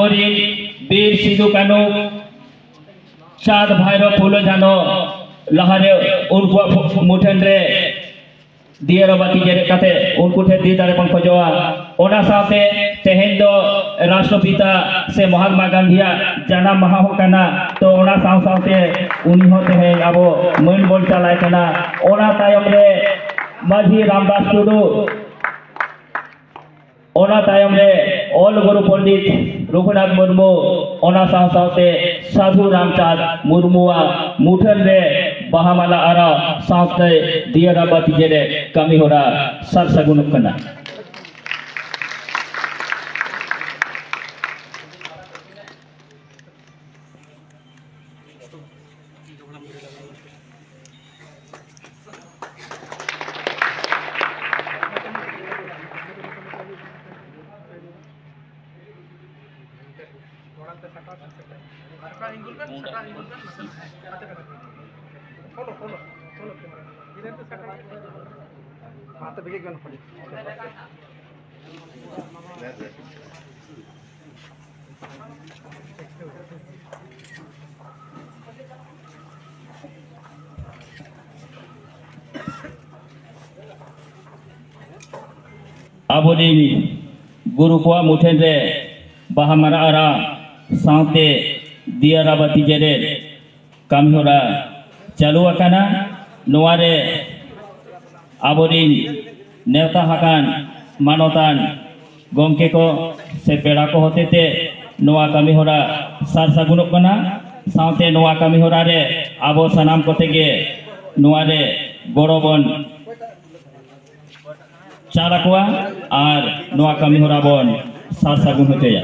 आबोरिन बीर सिदु कानू चाँद भैरव फुलो जानो लहारे उनको मुठन रे दियर बाती जेरे काते उनको ठे दी दारे पन खोजोआ ओना साथे तेहेन दो राष्ट्रपिता से महात्मा गांधीया जाना माहा हो कना तो ओना साथे उनी होते हैं आबो मन बोल चलाय कना ओना तायम रे माझी रामदास टुडू ओना तायम रे ओल गुरु पंडित रघुनाथ मुर्मू ओना साथे साधु रामचांद मुर्मुआ मुठन रे बाहामाला आरा साथे दियरा बाती जेरे कमी होरा सर सगुन कना आबोरिन गुरु को मुठेन रे बाहामारा आरा साथे दियरा बाती जेरे कमी होरा चालू आकाना नोआरे आबोरिन नेता हाकान मानोतान गमके को से पेड़ा को होते ते नोआ कमी होरा सार सागुनों कना साथे नोआ कमी होरा रे आबो सनाम कोते गे नोआरे गोरोबन चारा कोआ और नोआ कमी होरा बोन सार सागुन होते या